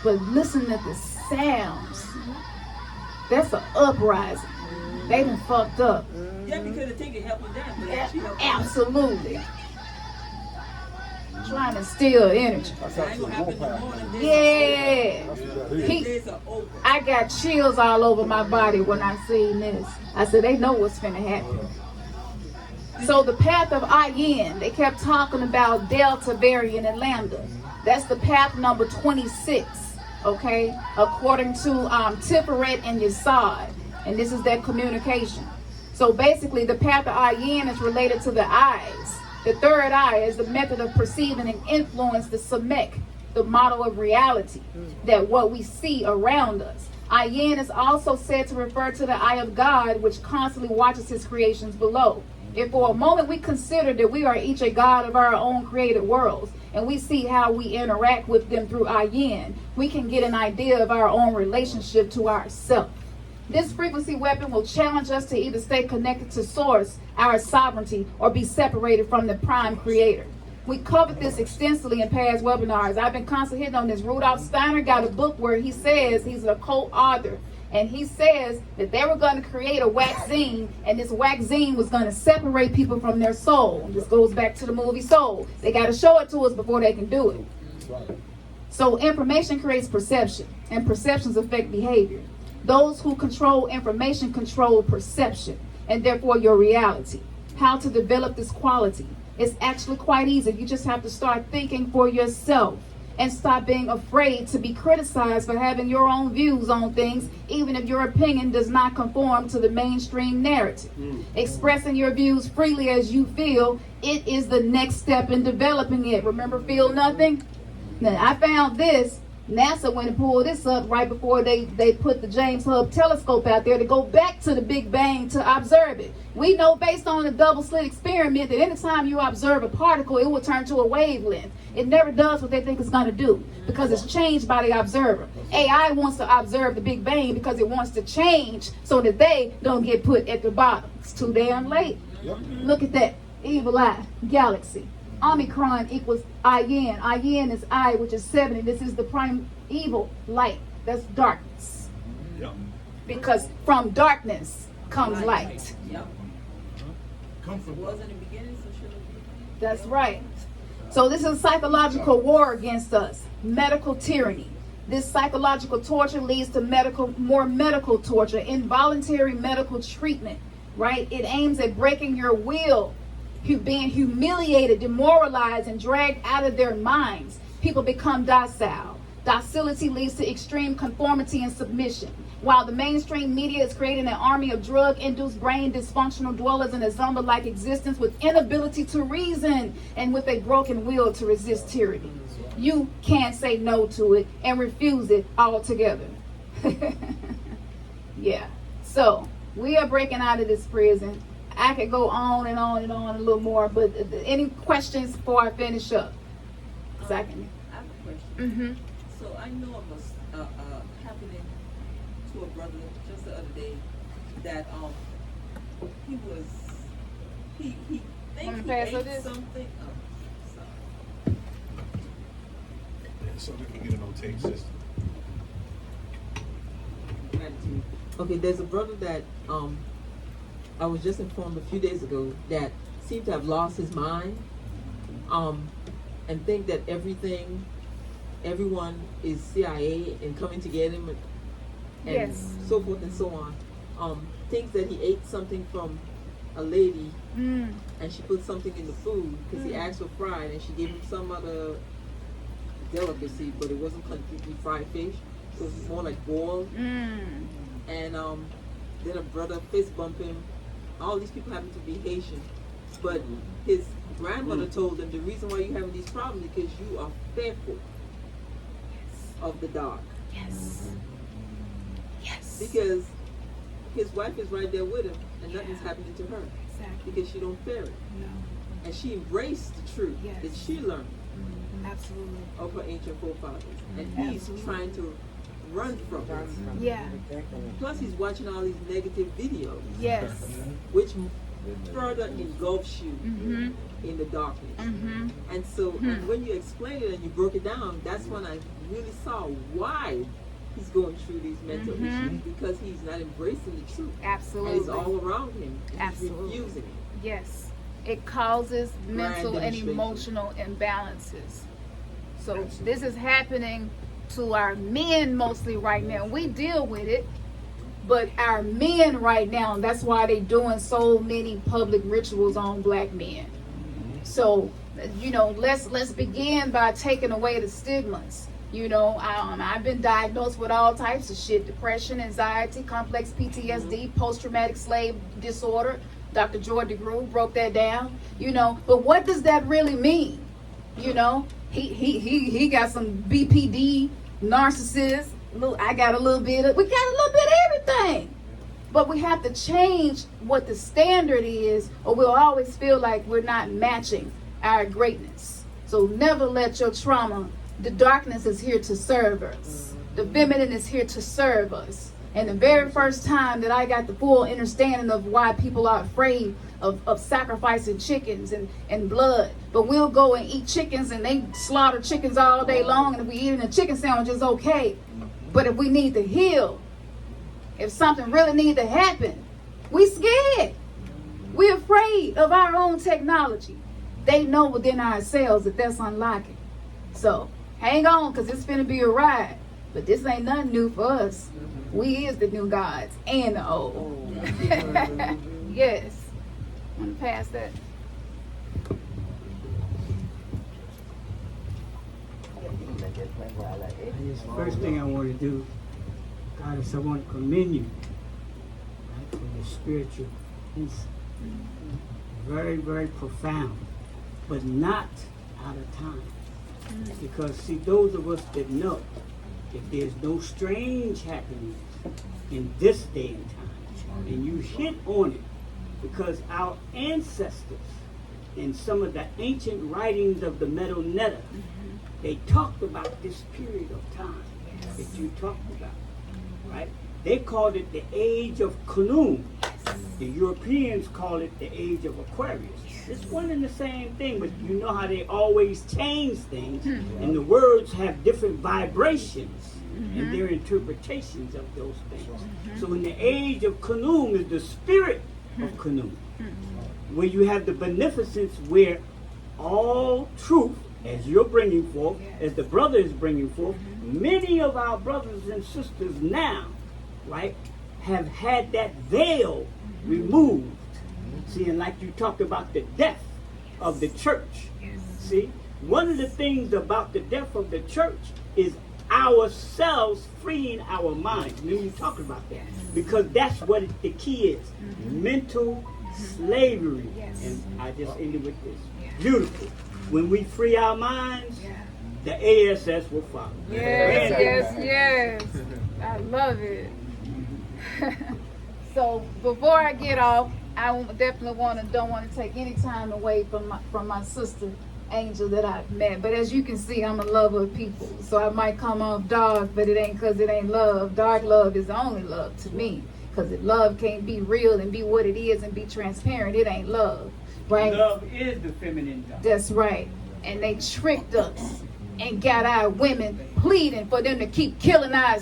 But listen to the sounds. That's an uprising. They done fucked up. Yeah, because the ticket helped you down, but it actually helped you. Absolutely. Trying to steal energy. Yeah. I got chills all over my body when I seen this. I said, they know what's finna happen. So the path of Ayin, they kept talking about Delta variant and Lambda. That's the path number 26, okay? According to Tiferet and Yesod. And this is their communication. So basically, the path of Ayin is related to the eyes. The third eye is the method of perceiving and influence the Samek, the model of reality, that what we see around us. Ayin is also said to refer to the eye of God, which constantly watches his creations below. If for a moment we consider that we are each a god of our own created worlds, and we see how we interact with them through Ayin, we can get an idea of our own relationship to ourselves. This frequency weapon will challenge us to either stay connected to source, our sovereignty, or be separated from the prime creator. We covered this extensively in past webinars. I've been constantly hitting on this. Rudolf Steiner got a book where he says, he's an occult author, and he says that they were going to create a vaccine, and this vaccine was going to separate people from their soul. This goes back to the movie Soul. They got to show it to us before they can do it. So information creates perception, and perceptions affect behavior. Those who control information control perception, and therefore your reality. How to develop this quality? It's actually quite easy. You just have to start thinking for yourself and stop being afraid to be criticized for having your own views on things, even if your opinion does not conform to the mainstream narrative. Expressing your views freely as you feel, it is the next step in developing it. Remember, feel nothing? Now, I found this. NASA went and pulled this up right before they put the James Webb telescope out there to go back to the Big Bang to observe it. We know based on the double slit experiment that anytime you observe a particle, it will turn to a wavelength. It never does what they think it's going to do because it's changed by the observer. AI wants to observe the Big Bang because it wants to change so that they don't get put at the bottom. It's too damn late. Look at that. Evil eye. Galaxy. Omicron equals Ayin. Ayin is I, which is 70. This is the prime evil light. That's darkness. Yep. Because from darkness comes light. Yep. Comfort was in the beginning, so should it be? That's right. So this is psychological war against us. Medical tyranny. This psychological torture leads to more medical torture, involuntary medical treatment. Right? It aims at breaking your will. Being humiliated, demoralized, and dragged out of their minds. People become docile. Docility leads to extreme conformity and submission. While the mainstream media is creating an army of drug-induced brain dysfunctional dwellers in a zombie-like existence with inability to reason and with a broken will to resist tyranny. You can't say no to it and refuse it altogether. Yeah. So, we are breaking out of this prison. I could go on and on and on a little more, but any questions before I finish up? Second. I have a question. So I know of a happening to a brother just the other day that he thinks he ate something. So we can get a notation system. Gratitude. Okay, there's a brother that I was just informed a few days ago that seemed to have lost his mind, and think that everyone is CIA and coming to get him, and so forth and so on. Thinks that he ate something from a lady, and she put something in the food because he asked for fried, and she gave him some other delicacy, but it wasn't completely fried fish. It was more like boiled, and then a brother fist bumped him. All these people happen to be Haitian, but his grandmother told him the reason why you're having these problems is because you are fearful of the dark. Yes. Because his wife is right there with him, and nothing's happening to her. Exactly. Because she don't fear it. No. And she embraced the truth that she learned. Absolutely. Of her ancient forefathers, and he's trying to run from it. Yeah. Plus, he's watching all these negative videos. Yes. Which further engulfs you in the darkness. And so and when you explained it and you broke it down, that's when I really saw why he's going through these mental issues, because he's not embracing the truth. Absolutely. And it's all around him. He's Absolutely. refusing it. Yes. It causes mental and demonstration. emotional imbalances. So this is happening to our men mostly right now. We deal with it, but our men right now, that's why they're doing so many public rituals on black men. So, you know, let's begin by taking away the stigmas. You know, I've been diagnosed with all types of shit: depression, anxiety, complex PTSD, post-traumatic slave disorder. Dr. George DeGruy broke that down. You know, but what does that really mean? You know, he got some BPD, narcissist. I got a little bit of, we got a little bit of everything. But we have to change what the standard is, or we'll always feel like we're not matching our greatness. So never let your trauma, the darkness is here to serve us. The feminine is here to serve us. And the very first time that I got the full understanding of why people are afraid of sacrificing chickens and blood, but we'll go and eat chickens, and they slaughter chickens all day long, and if we eating a chicken sandwich, it's okay. But if we need to heal, if something really need to happen, we scared. We're afraid of our own technology. They know within ourselves that that's unlocking. So hang on, because it's finna be a ride. But this ain't nothing new for us. We is the new gods and the old. Yes. I'm gonna pass that. First thing I want to do, Goddess, I want to commend you, right, for your spiritual insight. Very, very profound, but not out of time. Because see, those of us that know that there's no strange happenings in this day and time, and you hit on it, because our ancestors in some of the ancient writings of the Metal Netta, they talked about this period of time that you talked about, right? They called it the age of Khamsin. The Europeans call it the age of Aquarius. It's one and the same thing, but you know how they always change things, and the words have different vibrations and their interpretations of those things. So in the age of Khamsin is the spirit of Khamsin, where you have the beneficence where all truth, as you're bringing forth, as the brother is bringing forth, many of our brothers and sisters now, right, have had that veil removed. See, and like you talked about the death of the church. See, one of the things about the death of the church is ourselves freeing our minds. When you talk about that, because that's what the key is: mental slavery. And I just ended with this. Beautiful. When we free our minds, the ASS will follow. Yes. I love it. So before I get off, I definitely don't want to take any time away from my sister Angel that I've met. But as you can see, I'm a lover of people, so I might come off dark, but it ain't because it ain't love. Dark love is the only love to me, because if love can't be real and be what it is and be transparent, it ain't love, right? Love is the feminine dark. That's right. And they tricked us and got our women pleading for them to keep killing our